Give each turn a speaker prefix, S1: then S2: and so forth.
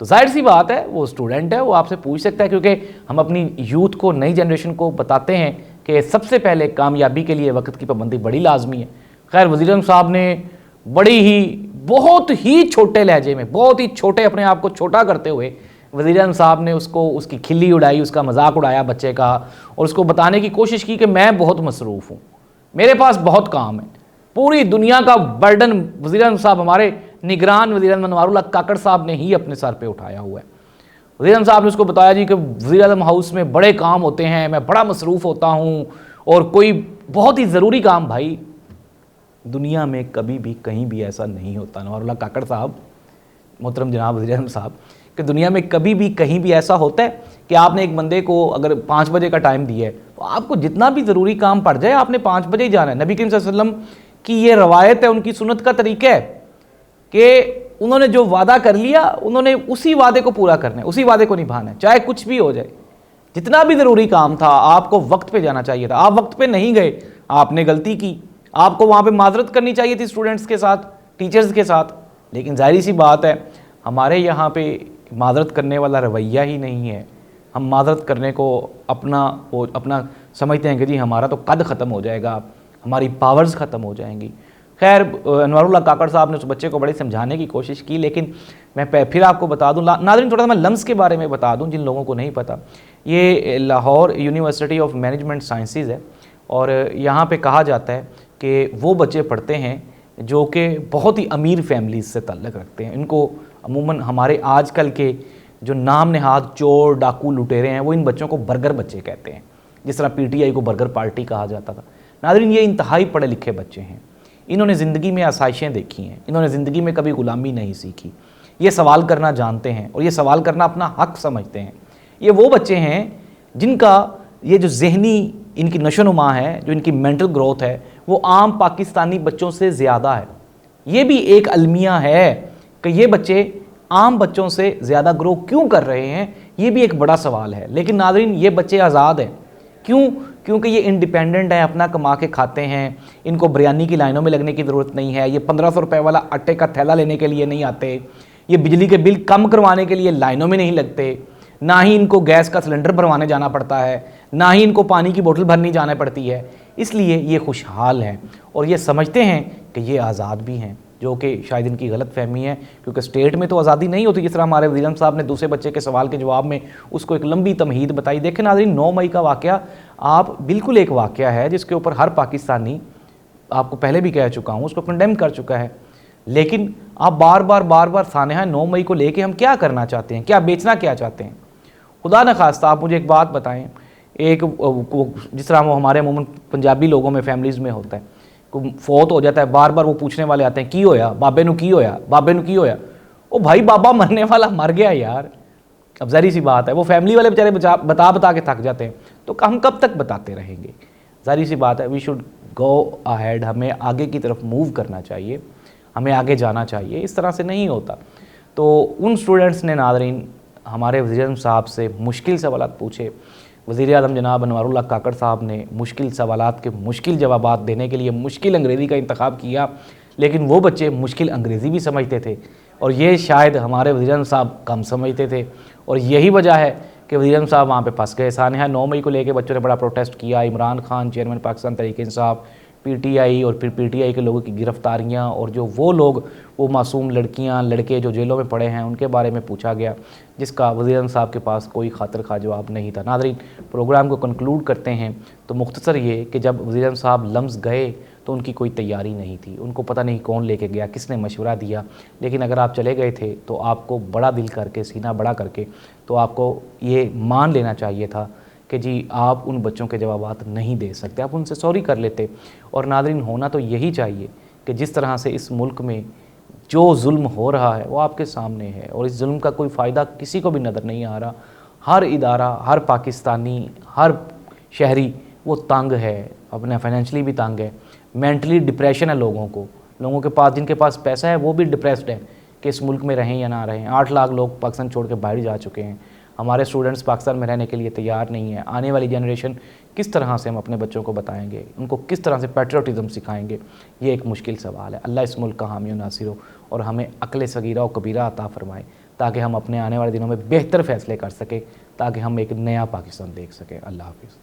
S1: تو ظاہر سی بات ہے وہ اسٹوڈنٹ ہے, وہ آپ سے پوچھ سکتا ہے, کیونکہ ہم اپنی یوتھ کو, نئی جنریشن کو بتاتے ہیں کہ سب سے پہلے کامیابی کے لیے وقت کی پابندی بڑی لازمی ہے. خیر وزیر اعظم صاحب نے بڑی ہی بہت ہی چھوٹے لہجے میں, بہت ہی چھوٹے, اپنے آپ کو چھوٹا کرتے ہوئے وزیر اعظم صاحب نے اس کی کھلی اڑائی, اس کا مذاق اڑایا بچے کا, اور اس کو بتانے کی کوشش کی کہ میں بہت مصروف ہوں, میرے پاس بہت کام ہے. پوری دنیا کا برڈن وزیر اعظم صاحب, ہمارے نگران وزیر اعظم انوار اللہ کاکڑ صاحب نے ہی اپنے سر پہ اٹھایا ہوا ہے. وزیر اعظم صاحب نے اس کو بتایا جی کہ وزیر اعظم ہاؤس میں بڑے کام ہوتے ہیں, میں بڑا مصروف ہوتا ہوں, اور کوئی بہت ہی ضروری کام. بھائی دنیا میں کبھی بھی کہیں بھی ایسا نہیں ہوتا انوار اللہ کاکڑ صاحب, محترم جناب وزیر اعظم صاحب, کہ دنیا میں کبھی بھی کہیں بھی ایسا ہوتا ہے کہ آپ نے ایک بندے کو اگر 5 بجے کا ٹائم دیا ہے تو آپ کو جتنا بھی ضروری کام پڑ جائے آپ نے 5 بجے ہی جانا ہے. نبی کریم صلی اللہ علیہ وسلم کی یہ روایت ہے, ان کی سنت کا طریقہ ہے کہ انہوں نے جو وعدہ کر لیا انہوں نے اسی وعدے کو پورا کرنا ہے, اسی وعدے کو نبھانا ہے, چاہے کچھ بھی ہو جائے. جتنا بھی ضروری کام تھا آپ کو وقت پہ جانا چاہیے تھا, آپ وقت پہ نہیں گئے, آپ نے غلطی کی, آپ کو وہاں پہ معذرت کرنی چاہیے تھی اسٹوڈنٹس کے ساتھ, ٹیچرز کے ساتھ. لیکن ظاہری سی بات ہے ہمارے یہاں پہ معذرت کرنے والا رویہ ہی نہیں ہے. ہم معذرت کرنے کو اپنا سمجھتے ہیں کہ جی ہمارا تو قد ختم ہو جائے گا, ہماری پاورز ختم ہو جائیں گی. خیر انوار اللہ کاکڑ صاحب نے اس بچے کو بڑے سمجھانے کی کوشش کی, لیکن میں پھر آپ کو بتا دوں ناظرین, تھوڑا سا میں لمز کے بارے میں بتا دوں جن لوگوں کو نہیں پتہ. یہ Lahore university of management sciences ہے, اور یہاں پہ کہا جاتا ہے کہ وہ بچے پڑھتے ہیں جو کہ بہت ہی امیر فیملیز سے تعلق رکھتے ہیں. ان کو عموماً ہمارے آج کل کے جو نام نہاد چور ڈاکو لٹیرے ہیں وہ ان بچوں کو برگر بچے کہتے ہیں, جس طرح پی ٹی آئی کو برگر پارٹی کہا جاتا تھا. ناظرین یہ انتہائی پڑھے لکھے بچے ہیں, انہوں نے زندگی میں آسائشیں دیکھی ہیں, انہوں نے زندگی میں کبھی غلامی نہیں سیکھی, یہ سوال کرنا جانتے ہیں اور یہ سوال کرنا اپنا حق سمجھتے ہیں. یہ وہ بچے ہیں جن کا یہ جو ذہنی ان کی نشو و نما ہے, جو ان کی مینٹل گروتھ ہے, وہ عام پاکستانی بچوں سے زیادہ ہے. یہ بھی ایک المیہ ہے کہ یہ بچے عام بچوں سے زیادہ گرو کیوں کر رہے ہیں, یہ بھی ایک بڑا سوال ہے. لیکن ناظرین یہ بچے آزاد ہیں, کیوں؟ کیونکہ یہ انڈیپینڈنٹ ہیں, اپنا کما کے کھاتے ہیں, ان کو بریانی کی لائنوں میں لگنے کی ضرورت نہیں ہے, یہ 1500 روپے والا آٹے کا تھیلا لینے کے لیے نہیں آتے, یہ بجلی کے بل کم کروانے کے لیے لائنوں میں نہیں لگتے, نہ ہی ان کو گیس کا سلنڈر بھروانے جانا پڑتا ہے, نہ ہی ان کو پانی کی بوتل بھرنی جانا پڑتی ہے. اس لیے یہ خوشحال ہیں اور یہ سمجھتے ہیں کہ یہ آزاد بھی ہیں, جو کہ شاید ان کی غلط فہمی ہے, کیونکہ اسٹیٹ میں تو آزادی نہیں ہوتی. جس طرح ہمارے وزیر اعظم صاحب نے دوسرے بچے کے سوال کے جواب میں اس کو ایک لمبی تمہید بتائی. دیکھیں ناظرین 9 مئی کا واقعہ آپ بالکل ایک واقعہ ہے جس کے اوپر ہر پاکستانی, آپ کو پہلے بھی کہہ چکا ہوں, اس کو کنڈیم کر چکا ہے. لیکن آپ بار بار سانحہ 9 مئی کو لے کے ہم کیا کرنا چاہتے ہیں, کیا بیچنا کیا چاہتے ہیں؟ خدا نخواستہ آپ مجھے ایک بات بتائیں, ایک جس طرح وہ ہمارے عموماً پنجابی لوگوں میں فیملیز میں ہوتا ہے, کوئی فوت ہو جاتا ہے, بار بار وہ پوچھنے والے آتے ہیں کی ہویا بابے نو, کی ہویا بابے نو, کی ہویا. او بھائی بابا مرنے والا مر گیا یار. اب ظاہری سی بات ہے وہ فیملی والے بیچارے بتا کے تھک جاتے ہیں, تو ہم کب تک بتاتے رہیں گے؟ ظاہری سی بات ہے وی شوڈ گو اہیڈ, ہمیں آگے کی طرف موو کرنا چاہیے, ہمیں آگے جانا چاہیے. اس طرح سے نہیں ہوتا. تو ان اسٹوڈنٹس نے ناظرین ہمارے وزیر اعظم صاحب سے مشکل سوالات پوچھے. وزیر اعظم جناب انوار اللہ کاکڑ صاحب نے مشکل سوالات کے مشکل جوابات دینے کے لیے مشکل انگریزی کا انتخاب کیا, لیکن وہ بچے مشکل انگریزی بھی سمجھتے تھے, اور یہ شاید ہمارے وزیر اعظم صاحب کم سمجھتے تھے, اور یہی وجہ ہے کہ وزیر اعظم صاحب وہاں پہ پھنس گئے. سانحہ 9 مئی کو لے کے بچوں نے بڑا پروٹیسٹ کیا. Imran Khan chairman Pakistan Tehreek Insaf, P T I اور پھر پی ٹی آئی کے لوگوں کی گرفتاریاں, اور جو وہ لوگ وہ معصوم لڑکیاں لڑکے جو جیلوں میں پڑے ہیں ان کے بارے میں پوچھا گیا, جس کا وزیر اعظم صاحب کے پاس کوئی خاطر خواہ جواب نہیں تھا. ناظرین پروگرام کو کنکلوڈ کرتے ہیں تو مختصر یہ کہ جب وزیر اعظم صاحب لمز گئے تو ان کی کوئی تیاری نہیں تھی, ان کو پتہ نہیں کون لے کے گیا, کس نے مشورہ دیا. لیکن اگر آپ چلے گئے تھے تو آپ کو بڑا دل کر کے, سینہ بڑا کر کے, تو آپ کو یہ مان لینا چاہیے تھا کہ جی آپ ان بچوں کے جوابات نہیں دے سکتے, آپ ان سے سوری کر لیتے. اور ناظرین ہونا تو یہی چاہیے کہ جس طرح سے اس ملک میں جو ظلم ہو رہا ہے وہ آپ کے سامنے ہے, اور اس ظلم کا کوئی فائدہ کسی کو بھی نظر نہیں آ رہا. ہر ادارہ, ہر پاکستانی, ہر شہری وہ تنگ ہے, اپنا فائنینشلی بھی تنگ ہے, مینٹلی ڈپریشن ہے لوگوں کے پاس, جن کے پاس پیسہ ہے وہ بھی ڈپریسڈ ہے کہ اس ملک میں رہیں یا نہ رہیں. 8 لاکھ لوگ پاکستان چھوڑ کے باہر جا چکے ہیں. ہمارے اسٹوڈنٹس پاکستان میں رہنے کے لیے تیار نہیں ہیں. آنے والی جنریشن کس طرح سے ہم اپنے بچوں کو بتائیں گے, ان کو کس طرح سے پیٹریوٹزم سکھائیں گے, یہ ایک مشکل سوال ہے. اللہ اس ملک کا حامی و ناصر ہو اور ہمیں عقل صغیرہ و کبیرہ عطا فرمائے تاکہ ہم اپنے آنے والے دنوں میں بہتر فیصلے کر سکیں، تاکہ ہم ایک نیا پاکستان دیکھ سکیں۔ اللہ حافظ۔